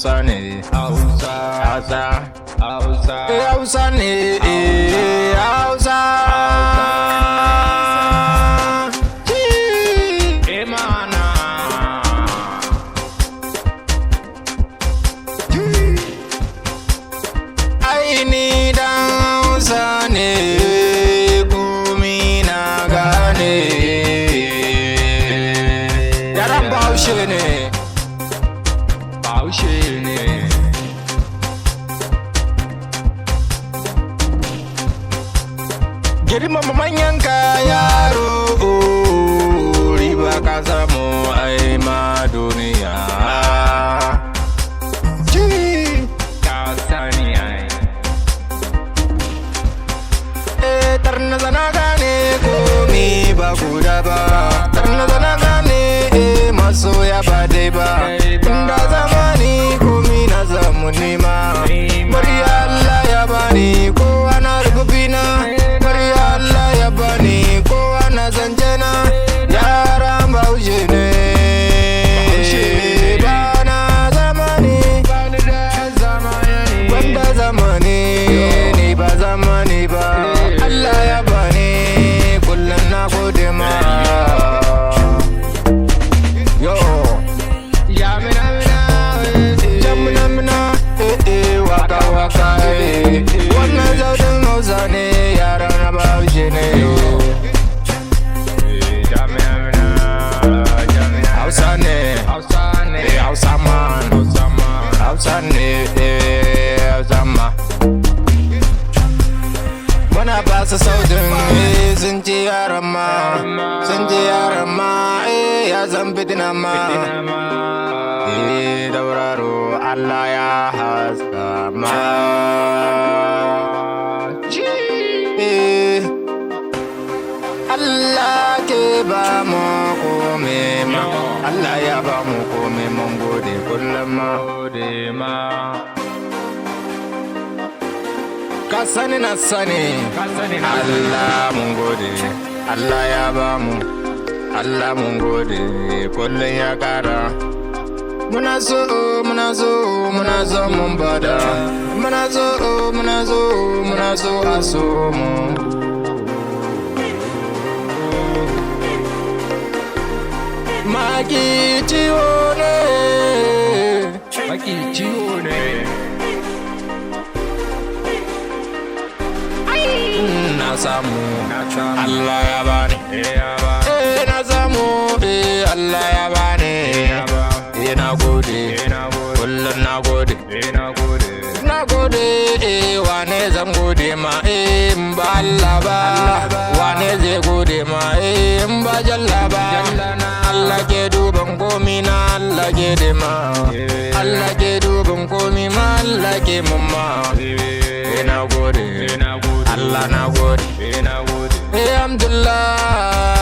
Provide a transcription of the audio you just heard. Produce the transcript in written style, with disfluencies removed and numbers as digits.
hausa ne, hausa, hausa, hausa, hausa ne, hausa. Aini dan hausa ne, komi na gane. Yaran Bahaushe ne, Bahaushe ne. Girmama manyan ka yaro, riba ka samu ai ma duniya. Ka sani ai. Tarna zana gane komi ba guda ba. Tarna zana gane masoya ba dai ba. Tunda zamani komi na zamu nema. Bari Allah ya bani kowa na rububina. Bari Allah ya bani kowa na zancena. Yaran Bahaushe ne. Bana zamani, banda zamani, ni ba zamani ba. Allah ya bani kullum na gode ma. Yo, ya mina mina, jamina mina, waka waka, wannan zaudin hausa ne, yaran na Bahaushe ne. Jamina mina, hausa ne, hausa ne, hausa man, hausa ne, hausa ma. Muna ba su sautin sun ce yaran ma, sun ce yaran ma, ya zan fitina ma. Dauraro Allah ya haska ma. Allah ke ba mu kome ma, Allah ya ba mu kome mun gode kullum ma. Ka sani na sani, Allah mun gode, Allah ya ba mu, Allah mun gode kullum ya kara. Muna so, muna so, muna so mun bada. Muna so, muna so, muna so a so mu. Maki ciwo ne, maki ciwo ne. Na samu, Allah ya bani, na samu, Allah ya bani. Na gode, kullum na gode, na gode, wane zan gode ma, in ba Allah ba, wane zai gode ma, in ba Jalla ba. Allah ke duban komi na Allah ke dema, Allah ke duban komi ma Allah ke mumma. Na gode, Allah na gode, alhamdulillah.